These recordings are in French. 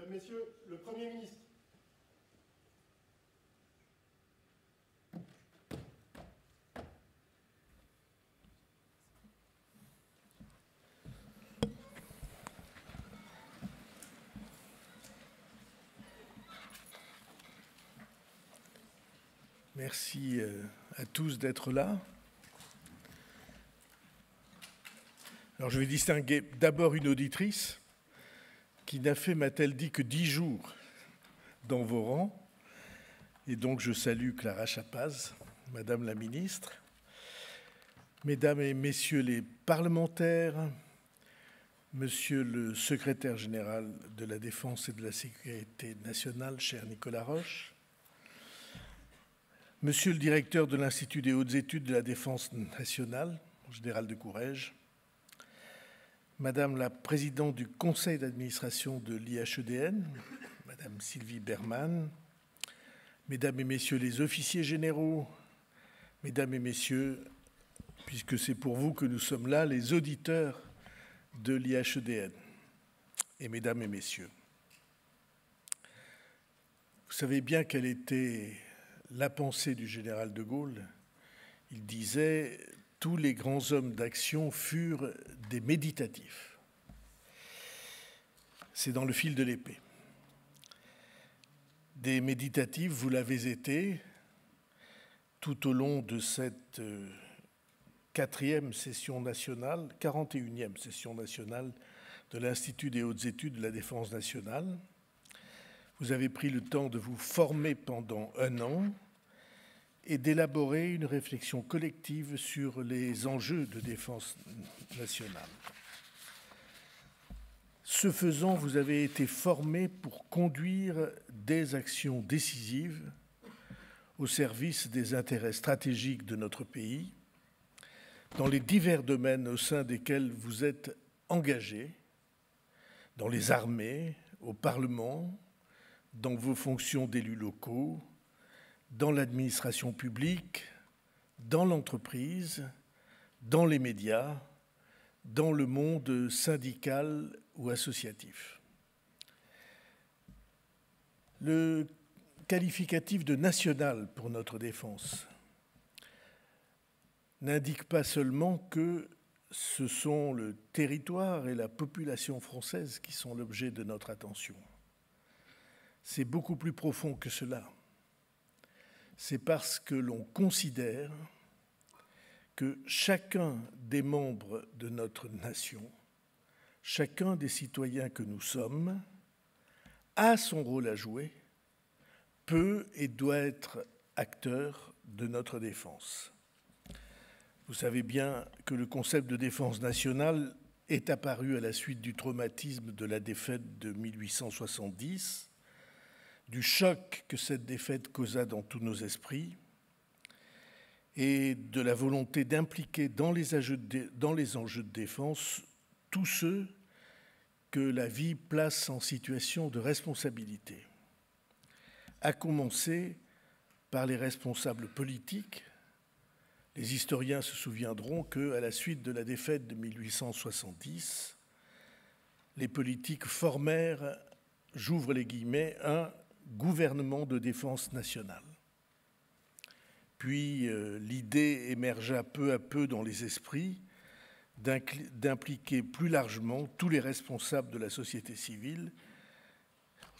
Messieurs le Premier ministre. Merci à tous d'être là. Alors je vais distinguer d'abord une auditrice qui n'a fait, m'a-t-elle dit, que 10 jours dans vos rangs. Et donc je salue Clara Chapaz, Madame la Ministre, Mesdames et Messieurs les parlementaires, Monsieur le Secrétaire général de la Défense et de la Sécurité nationale, cher Nicolas Roche, Monsieur le directeur de l'Institut des hautes études de la Défense nationale, général de Courrèges, Madame la présidente du conseil d'administration de l'IHEDN, Madame Sylvie Berman, Mesdames et Messieurs les officiers généraux, Mesdames et Messieurs, puisque c'est pour vous que nous sommes là, les auditeurs de l'IHEDN, et Mesdames et Messieurs. Vous savez bien quelle était la pensée du général de Gaulle. Il disait « Tous les grands hommes d'action furent des méditatifs ». C'est dans le fil de l'épée. Des méditatifs, vous l'avez été tout au long de cette 41e session nationale de l'Institut des hautes études de la Défense nationale. Vous avez pris le temps de vous former pendant 1 an et d'élaborer une réflexion collective sur les enjeux de défense nationale. Ce faisant, vous avez été formé pour conduire des actions décisives au service des intérêts stratégiques de notre pays, dans les divers domaines au sein desquels vous êtes engagés, dans les armées, au Parlement, dans vos fonctions d'élus locaux, dans l'administration publique, dans l'entreprise, dans les médias, dans le monde syndical ou associatif. Le qualificatif de national pour notre défense n'indique pas seulement que ce sont le territoire et la population française qui sont l'objet de notre attention. C'est beaucoup plus profond que cela. C'est parce que l'on considère que chacun des membres de notre nation, chacun des citoyens que nous sommes, a son rôle à jouer, peut et doit être acteur de notre défense. Vous savez bien que le concept de défense nationale est apparu à la suite du traumatisme de la défaite de 1870, du choc que cette défaite causa dans tous nos esprits et de la volonté d'impliquer dans les enjeux de défense tous ceux que la vie place en situation de responsabilité, à commencer par les responsables politiques. Les historiens se souviendront qu'à la suite de la défaite de 1870, les politiques formèrent, j'ouvre les guillemets, un gouvernement de défense nationale. Puis l'idée émergea peu à peu dans les esprits d'impliquer plus largement tous les responsables de la société civile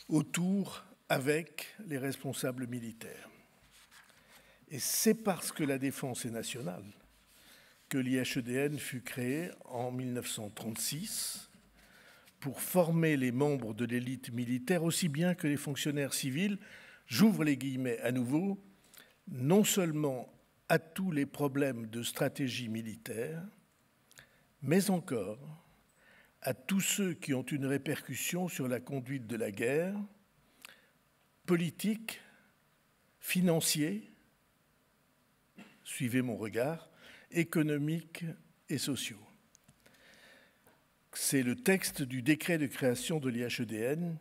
autour avec les responsables militaires. Et c'est parce que la défense est nationale que l'IHEDN fut créée en 1936 pour former les membres de l'élite militaire aussi bien que les fonctionnaires civils, j'ouvre les guillemets à nouveau, non seulement à tous les problèmes de stratégie militaire, mais encore à tous ceux qui ont une répercussion sur la conduite de la guerre, politique, financier, suivez mon regard, économiques et sociaux. C'est le texte du décret de création de l'IHEDN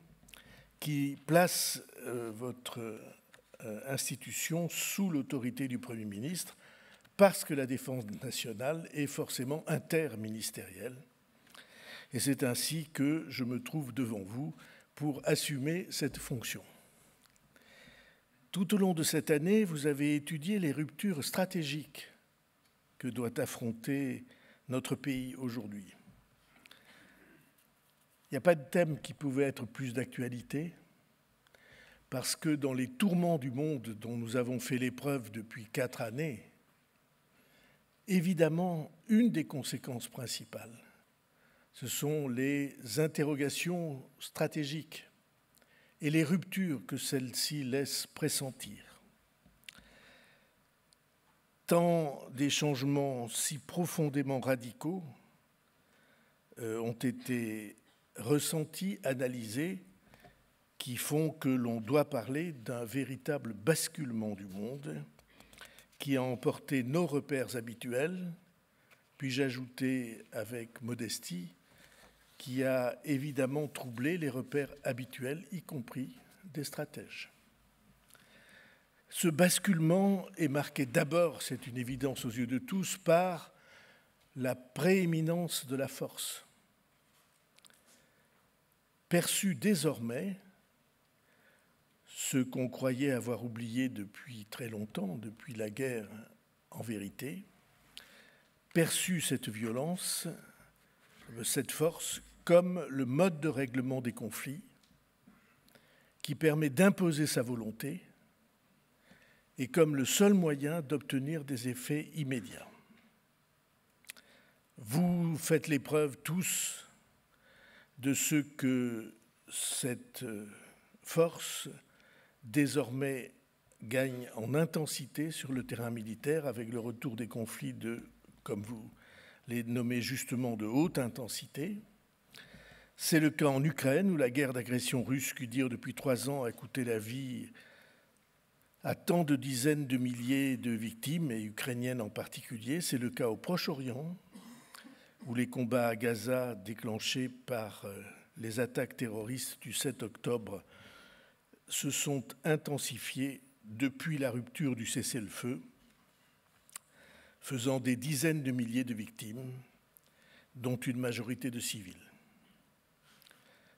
qui place votre institution sous l'autorité du Premier ministre parce que la défense nationale est forcément interministérielle. Et c'est ainsi que je me trouve devant vous pour assumer cette fonction. Tout au long de cette année, vous avez étudié les ruptures stratégiques que doit affronter notre pays aujourd'hui. Il n'y a pas de thème qui pouvait être plus d'actualité, parce que dans les tourments du monde dont nous avons fait l'épreuve depuis 4 années, évidemment, une des conséquences principales, ce sont les interrogations stratégiques et les ruptures que celles-ci laissent pressentir. Tant des changements si profondément radicaux ont été ressentis, analysés, qui font que l'on doit parler d'un véritable basculement du monde qui a emporté nos repères habituels, puis-je ajouter avec modestie, qui a évidemment troublé les repères habituels, y compris des stratèges. Ce basculement est marqué d'abord, c'est une évidence aux yeux de tous, par la prééminence de la force, perçue désormais, ce qu'on croyait avoir oublié depuis très longtemps, depuis la guerre en vérité, perçue cette violence, cette force, comme le mode de règlement des conflits qui permet d'imposer sa volonté et comme le seul moyen d'obtenir des effets immédiats. Vous faites l'épreuve tous de ce que cette force désormais gagne en intensité sur le terrain militaire avec le retour des conflits de, comme vous les nommez justement, de haute intensité. C'est le cas en Ukraine où la guerre d'agression russe, qui dure depuis 3 ans, a coûté la vie à tant de dizaines de milliers de victimes, et ukrainiennes en particulier. C'est le cas au Proche-Orient, où les combats à Gaza, déclenchés par les attaques terroristes du 7 octobre, se sont intensifiés depuis la rupture du cessez-le-feu, faisant des dizaines de milliers de victimes, dont une majorité de civils.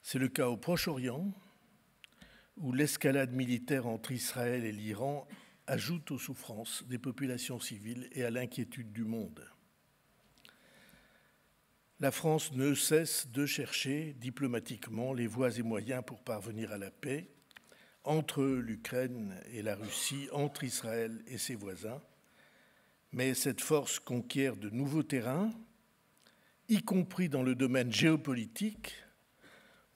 C'est le cas au Proche-Orient, où l'escalade militaire entre Israël et l'Iran ajoute aux souffrances des populations civiles et à l'inquiétude du monde. La France ne cesse de chercher diplomatiquement les voies et moyens pour parvenir à la paix entre l'Ukraine et la Russie, entre Israël et ses voisins, mais cette force conquiert de nouveaux terrains, y compris dans le domaine géopolitique,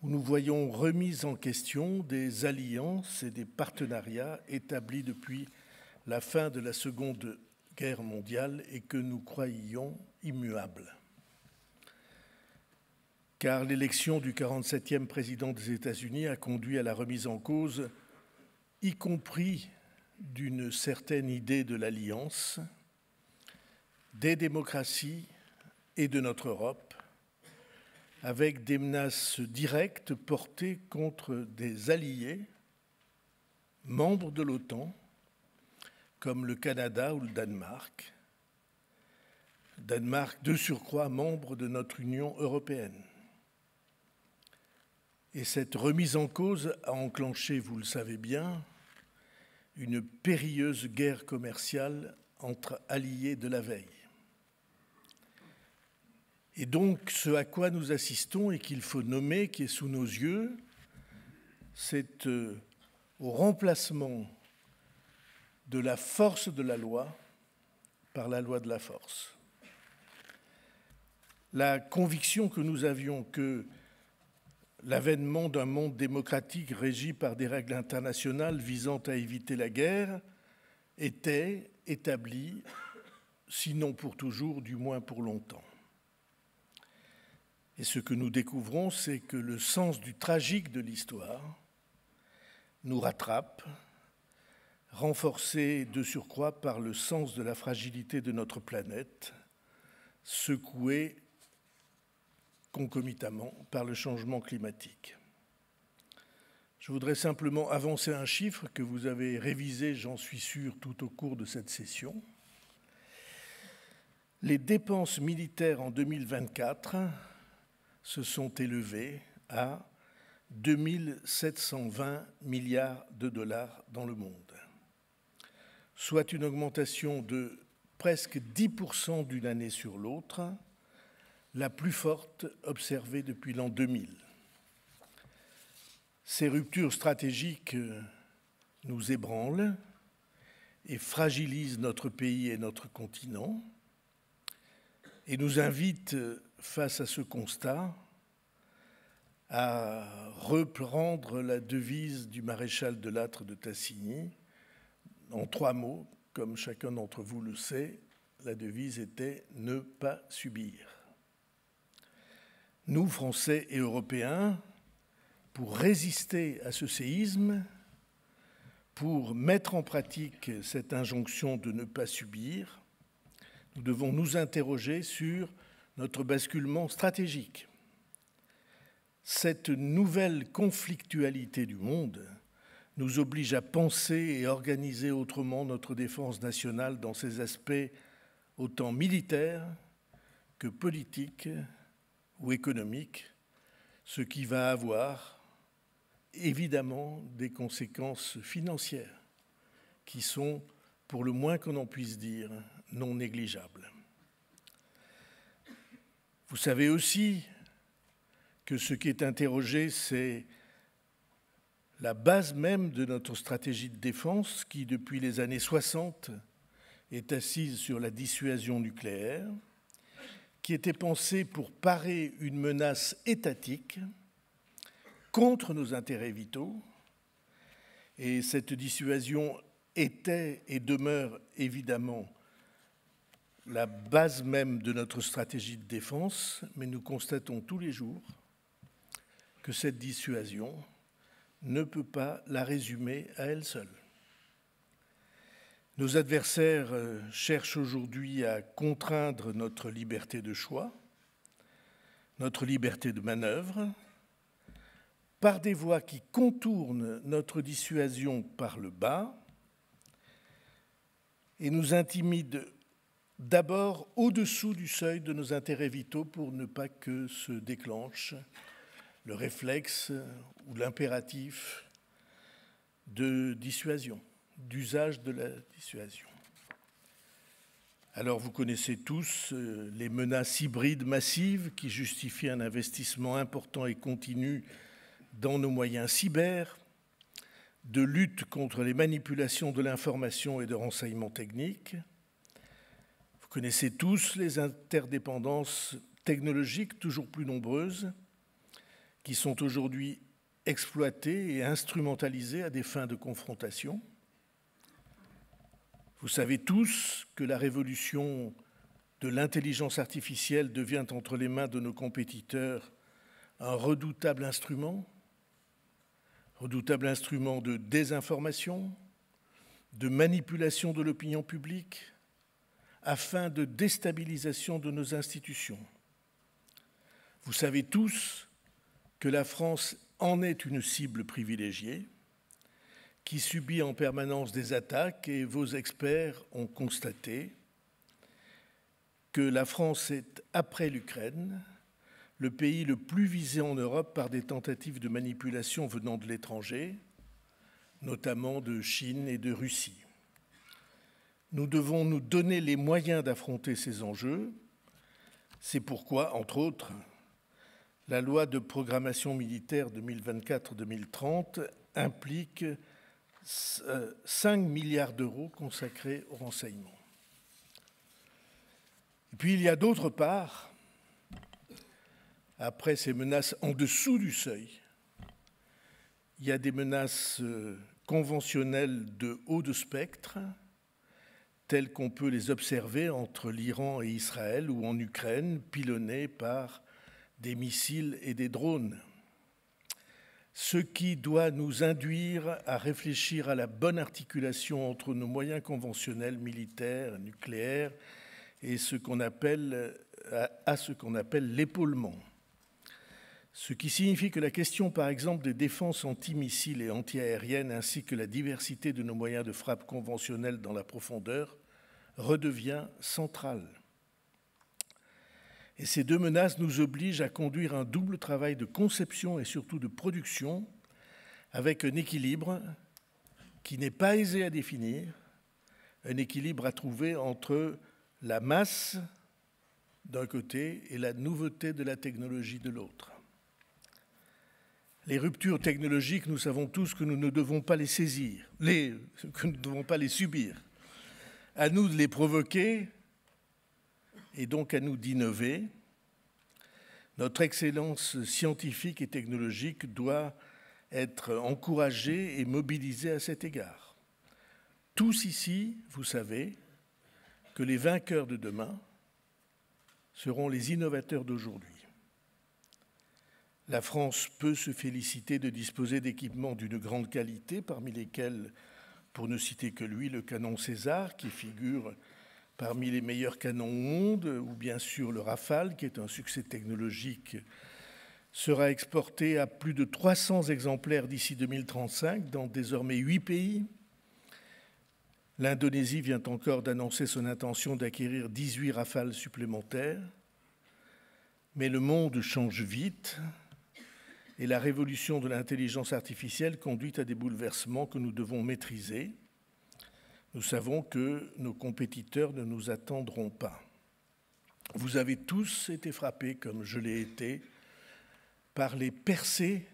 où nous voyons remise en question des alliances et des partenariats établis depuis la fin de la Seconde Guerre mondiale et que nous croyions immuables. Car l'élection du 47e président des États-Unis a conduit à la remise en cause, y compris d'une certaine idée de l'alliance, des démocraties et de notre Europe, avec des menaces directes portées contre des alliés, membres de l'OTAN, comme le Canada ou le Danemark. Danemark, de surcroît, membre de notre Union européenne. Et cette remise en cause a enclenché, vous le savez bien, une périlleuse guerre commerciale entre alliés de la veille. Et donc, ce à quoi nous assistons et qu'il faut nommer, qui est sous nos yeux, c'est au remplacement de la force de la loi par la loi de la force. La conviction que nous avions que l'avènement d'un monde démocratique régi par des règles internationales visant à éviter la guerre était établie, sinon pour toujours, du moins pour longtemps. Et ce que nous découvrons, c'est que le sens du tragique de l'histoire nous rattrape, renforcé de surcroît par le sens de la fragilité de notre planète, secouée concomitamment par le changement climatique. Je voudrais simplement avancer un chiffre que vous avez révisé, j'en suis sûr, tout au cours de cette session. Les dépenses militaires en 2024 se sont élevées à 2 720 milliards de dollars dans le monde, soit une augmentation de presque 10% d'une année sur l'autre, la plus forte observée depuis l'an 2000. Ces ruptures stratégiques nous ébranlent et fragilisent notre pays et notre continent et nous invitent, face à ce constat, à reprendre la devise du maréchal de Lattre de Tassigny. En 3 mots, comme chacun d'entre vous le sait, la devise était « ne pas subir ». Nous, Français et Européens, pour résister à ce séisme, pour mettre en pratique cette injonction de ne pas subir, nous devons nous interroger sur notre basculement stratégique. Cette nouvelle conflictualité du monde nous oblige à penser et organiser autrement notre défense nationale dans ses aspects autant militaires que politiques ou économiques, ce qui va avoir évidemment des conséquences financières qui sont, pour le moins qu'on en puisse dire, non négligeables. Vous savez aussi que ce qui est interrogé, c'est la base même de notre stratégie de défense qui, depuis les années 60, est assise sur la dissuasion nucléaire, qui était pensée pour parer une menace étatique contre nos intérêts vitaux. Et cette dissuasion était et demeure évidemment la base même de notre stratégie de défense, mais nous constatons tous les jours que cette dissuasion ne peut pas la résumer à elle seule. Nos adversaires cherchent aujourd'hui à contraindre notre liberté de choix, notre liberté de manœuvre, par des voies qui contournent notre dissuasion par le bas et nous intimident d'abord au-dessous du seuil de nos intérêts vitaux pour ne pas que se déclenche le réflexe ou l'impératif de dissuasion, d'usage de la dissuasion. Alors vous connaissez tous les menaces hybrides massives qui justifient un investissement important et continu dans nos moyens cyber, de lutte contre les manipulations de l'information et de renseignements techniques. Vous connaissez tous les interdépendances technologiques toujours plus nombreuses qui sont aujourd'hui exploitées et instrumentalisées à des fins de confrontation. Vous savez tous que la révolution de l'intelligence artificielle devient entre les mains de nos compétiteurs un redoutable instrument de désinformation, de manipulation de l'opinion publique, afin de déstabilisation de nos institutions. Vous savez tous que la France en est une cible privilégiée, qui subit en permanence des attaques, et vos experts ont constaté que la France est, après l'Ukraine, le pays le plus visé en Europe par des tentatives de manipulation venant de l'étranger, notamment de Chine et de Russie. Nous devons nous donner les moyens d'affronter ces enjeux. C'est pourquoi, entre autres, la loi de programmation militaire 2024-2030 implique 5 milliards d'euros consacrés au renseignement. Et puis il y a d'autre part, après ces menaces en dessous du seuil, il y a des menaces conventionnelles de haut de spectre, telles qu'on peut les observer entre l'Iran et Israël ou en Ukraine, pilonnées par des missiles et des drones. Ce qui doit nous induire à réfléchir à la bonne articulation entre nos moyens conventionnels, militaires, nucléaires, et ce qu'on appelle l'épaulement. Ce qui signifie que la question, par exemple, des défenses antimissiles et antiaériennes, ainsi que la diversité de nos moyens de frappe conventionnels dans la profondeur, redevient centrale. Et ces deux menaces nous obligent à conduire un double travail de conception et surtout de production, avec un équilibre qui n'est pas aisé à définir, un équilibre à trouver entre la masse d'un côté et la nouveauté de la technologie de l'autre. Les ruptures technologiques, nous savons tous que nous ne devons pas les saisir, que nous ne devons pas les subir. À nous de les provoquer et donc à nous d'innover. Notre excellence scientifique et technologique doit être encouragée et mobilisée à cet égard. Tous ici, vous savez que les vainqueurs de demain seront les innovateurs d'aujourd'hui. La France peut se féliciter de disposer d'équipements d'une grande qualité, parmi lesquels, pour ne citer que lui, le canon César, qui figure parmi les meilleurs canons au monde, ou bien sûr le Rafale, qui est un succès technologique, sera exporté à plus de 300 exemplaires d'ici 2035 dans désormais 8 pays. L'Indonésie vient encore d'annoncer son intention d'acquérir 18 Rafales supplémentaires. Mais le monde change vite et la révolution de l'intelligence artificielle conduit à des bouleversements que nous devons maîtriser. Nous savons que nos compétiteurs ne nous attendront pas. Vous avez tous été frappés, comme je l'ai été, par les percées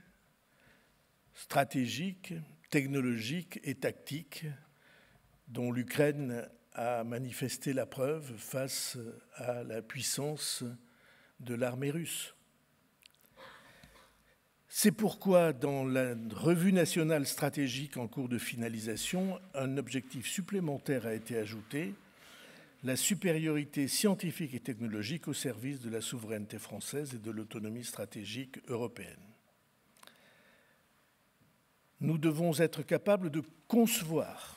stratégiques, technologiques et tactiques dont l'Ukraine a manifesté la preuve face à la puissance de l'armée russe. C'est pourquoi, dans la revue nationale stratégique en cours de finalisation, un objectif supplémentaire a été ajouté, la supériorité scientifique et technologique au service de la souveraineté française et de l'autonomie stratégique européenne. Nous devons être capables de concevoir,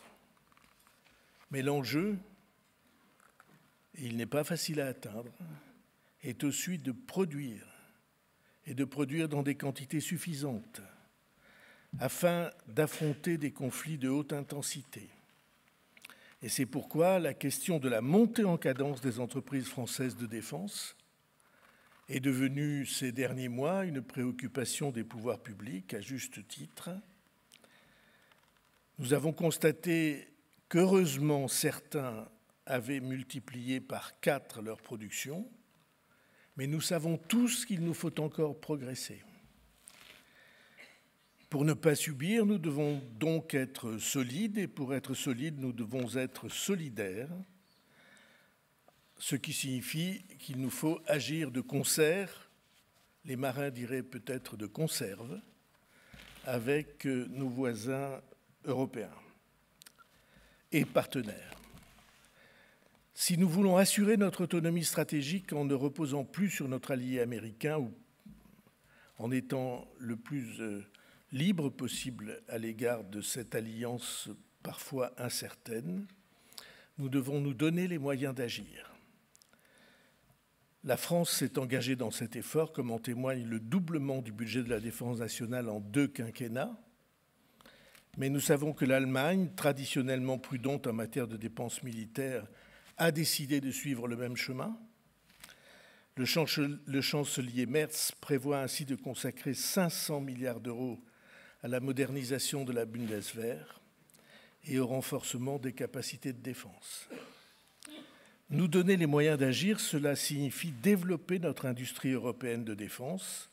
mais l'enjeu, et il n'est pas facile à atteindre, est aussi de produire, et de produire dans des quantités suffisantes, afin d'affronter des conflits de haute intensité. Et c'est pourquoi la question de la montée en cadence des entreprises françaises de défense est devenue ces derniers mois une préoccupation des pouvoirs publics, à juste titre. Nous avons constaté qu'heureusement certains avaient multiplié par 4 leur production, mais nous savons tous qu'il nous faut encore progresser. Pour ne pas subir, nous devons donc être solides, et pour être solides, nous devons être solidaires, ce qui signifie qu'il nous faut agir de concert, les marins diraient peut-être de conserve, avec nos voisins européens et partenaires. Si nous voulons assurer notre autonomie stratégique en ne reposant plus sur notre allié américain ou en étant le plus libre possible à l'égard de cette alliance parfois incertaine, nous devons nous donner les moyens d'agir. La France s'est engagée dans cet effort, comme en témoigne le doublement du budget de la défense nationale en 2 quinquennats, mais nous savons que l'Allemagne, traditionnellement prudente en matière de dépenses militaires, a décidé de suivre le même chemin. Le chancelier Merz prévoit ainsi de consacrer 500 milliards d'euros à la modernisation de la Bundeswehr et au renforcement des capacités de défense. Nous donner les moyens d'agir, cela signifie développer notre industrie européenne de défense.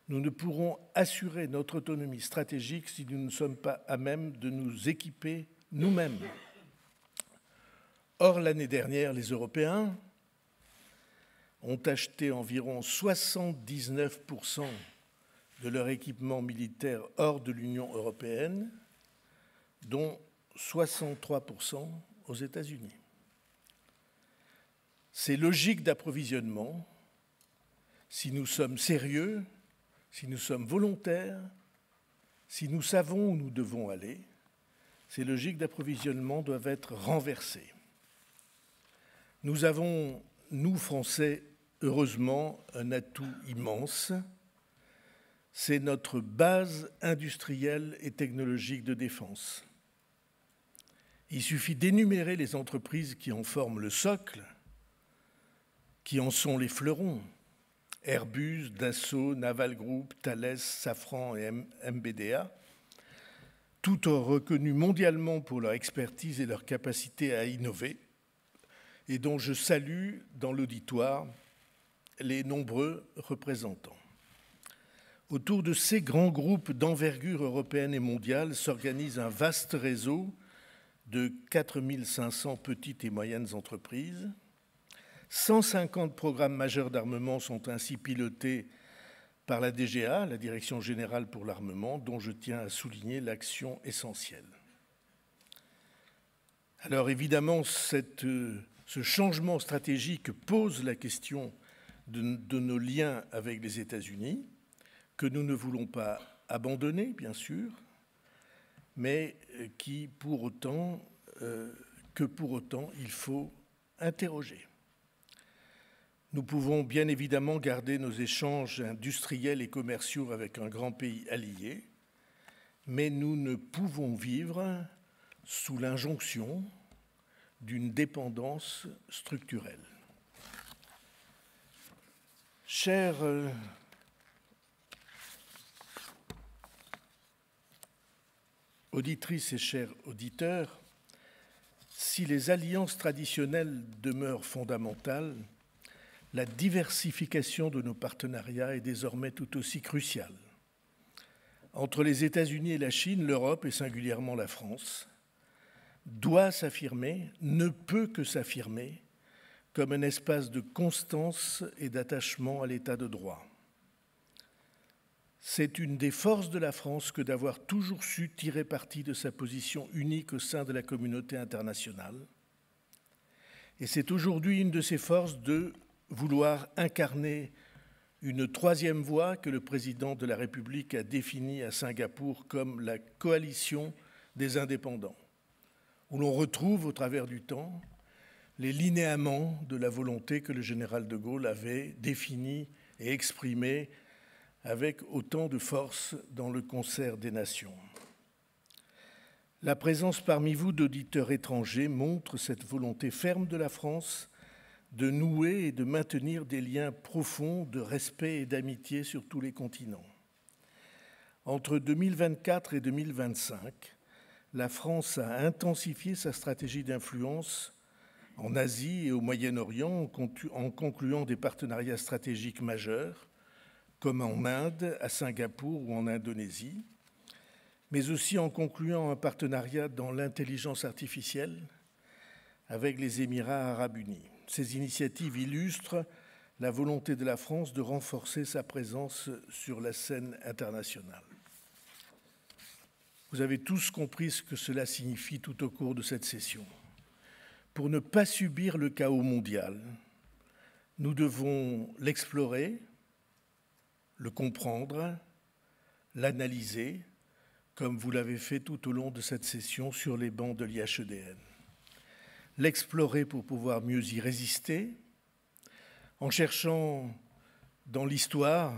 Nous ne pourrons assurer notre autonomie stratégique si nous ne sommes pas à même de nous équiper nous-mêmes. Or, l'année dernière, les Européens ont acheté environ 79% de leur équipement militaire hors de l'Union européenne, dont 63% aux États-Unis. Ces logiques d'approvisionnement, si nous sommes sérieux, si nous sommes volontaires, si nous savons où nous devons aller, ces logiques d'approvisionnement doivent être renversées. Nous avons, nous Français, heureusement, un atout immense. C'est notre base industrielle et technologique de défense. Il suffit d'énumérer les entreprises qui en forment le socle, qui en sont les fleurons, Airbus, Dassault, Naval Group, Thales, Safran et MBDA, tout ont reconnu mondialement pour leur expertise et leur capacité à innover, et dont je salue dans l'auditoire les nombreux représentants. Autour de ces grands groupes d'envergure européenne et mondiale s'organise un vaste réseau de 4 500 petites et moyennes entreprises. 150 programmes majeurs d'armement sont ainsi pilotés par la DGA, la Direction générale pour l'armement, dont je tiens à souligner l'action essentielle. Alors évidemment, ce changement stratégique pose la question de nos liens avec les États-Unis, que nous ne voulons pas abandonner, bien sûr, mais que pour autant il faut interroger. Nous pouvons bien évidemment garder nos échanges industriels et commerciaux avec un grand pays allié, mais nous ne pouvons vivre sous l'injonction d'une dépendance structurelle. Chers auditrices et chers auditeurs, si les alliances traditionnelles demeurent fondamentales, la diversification de nos partenariats est désormais tout aussi cruciale. Entre les États-Unis et la Chine, l'Europe, et singulièrement la France, doit s'affirmer, ne peut que s'affirmer, comme un espace de constance et d'attachement à l'état de droit. C'est une des forces de la France que d'avoir toujours su tirer parti de sa position unique au sein de la communauté internationale. Et c'est aujourd'hui une de ses forces de vouloir incarner une troisième voie que le président de la République a définie à Singapour comme la coalition des indépendants, où l'on retrouve au travers du temps les linéaments de la volonté que le général de Gaulle avait définie et exprimée avec autant de force dans le concert des nations. La présence parmi vous d'auditeurs étrangers montre cette volonté ferme de la France de nouer et de maintenir des liens profonds de respect et d'amitié sur tous les continents. Entre 2024 et 2025, la France a intensifié sa stratégie d'influence en Asie et au Moyen-Orient en concluant des partenariats stratégiques majeurs, comme en Inde, à Singapour ou en Indonésie, mais aussi en concluant un partenariat dans l'intelligence artificielle avec les Émirats arabes unis. Ces initiatives illustrent la volonté de la France de renforcer sa présence sur la scène internationale. Vous avez tous compris ce que cela signifie tout au cours de cette session. Pour ne pas subir le chaos mondial, nous devons l'explorer, le comprendre, l'analyser, comme vous l'avez fait tout au long de cette session sur les bancs de l'IHEDN. L'explorer pour pouvoir mieux y résister, en cherchant dans l'histoire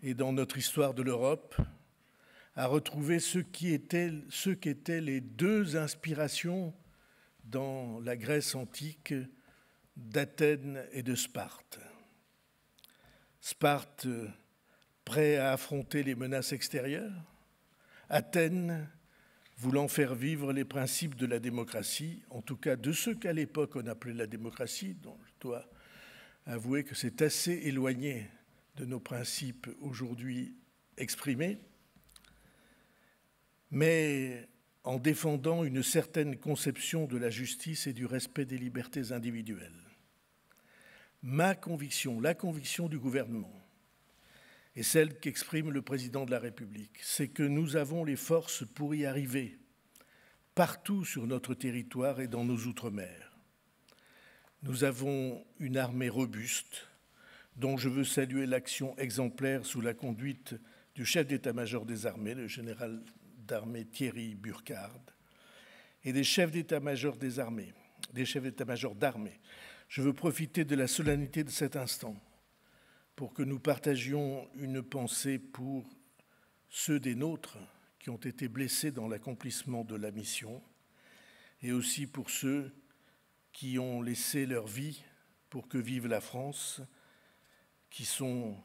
et dans notre histoire de l'Europe à retrouver ce qu'étaient les deux inspirations dans la Grèce antique d'Athènes et de Sparte. Sparte, prêt à affronter les menaces extérieures, Athènes, voulant faire vivre les principes de la démocratie, en tout cas de ce qu'à l'époque on appelait la démocratie, dont je dois avouer que c'est assez éloigné de nos principes aujourd'hui exprimés, mais en défendant une certaine conception de la justice et du respect des libertés individuelles. Ma conviction, la conviction du gouvernement, et celle qu'exprime le président de la République, c'est que nous avons les forces pour y arriver, partout sur notre territoire et dans nos outre-mer. Nous avons une armée robuste, dont je veux saluer l'action exemplaire sous la conduite du chef d'état-major des armées, le général d'armée Thierry Burkhard, et des chefs d'état-major des armées, des chefs d'état-major d'armée. Je veux profiter de la solennité de cet instant pour que nous partagions une pensée pour ceux des nôtres qui ont été blessés dans l'accomplissement de la mission et aussi pour ceux qui ont laissé leur vie pour que vive la France, qui sont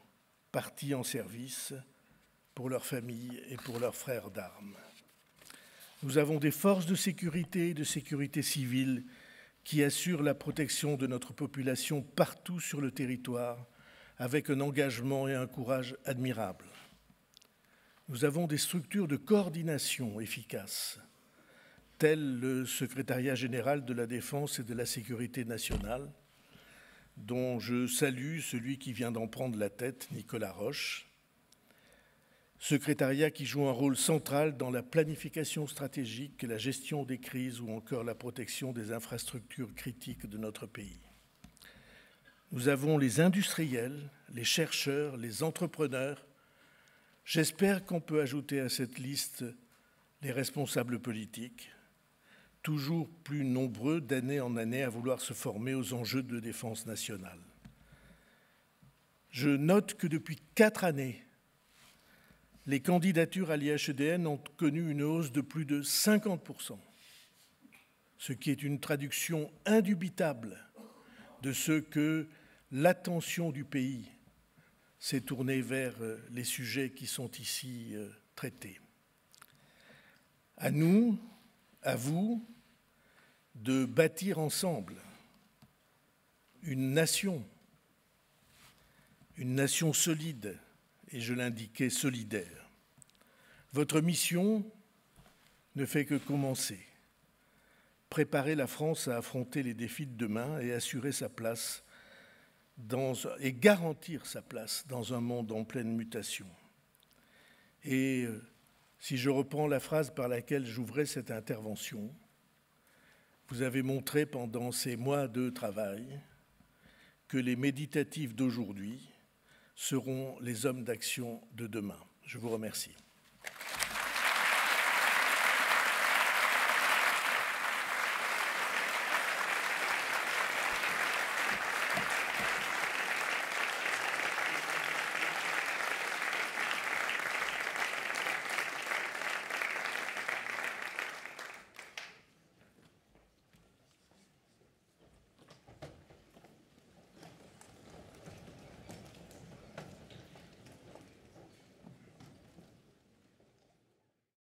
partis en service pour leurs familles et pour leurs frères d'armes. Nous avons des forces de sécurité et de sécurité civile qui assurent la protection de notre population partout sur le territoire, avec un engagement et un courage admirables. Nous avons des structures de coordination efficaces, telles le Secrétariat général de la Défense et de la Sécurité nationale, dont je salue celui qui vient d'en prendre la tête, Nicolas Roche. Secrétariat qui joue un rôle central dans la planification stratégique, la gestion des crises ou encore la protection des infrastructures critiques de notre pays. Nous avons les industriels, les chercheurs, les entrepreneurs. J'espère qu'on peut ajouter à cette liste les responsables politiques, toujours plus nombreux d'année en année à vouloir se former aux enjeux de défense nationale. Je note que depuis 4 années, les candidatures à l'IHEDN ont connu une hausse de plus de 50%, ce qui est une traduction indubitable de ce que l'attention du pays s'est tournée vers les sujets qui sont ici traités. À nous, à vous, de bâtir ensemble une nation solide, et je l'indiquais, solidaire. Votre mission ne fait que commencer. Préparer la France à affronter les défis de demain et assurer sa place et garantir sa place dans un monde en pleine mutation. Et si je reprends la phrase par laquelle j'ouvrais cette intervention, vous avez montré pendant ces mois de travail que les méditatifs d'aujourd'hui seront les hommes d'action de demain. Je vous remercie.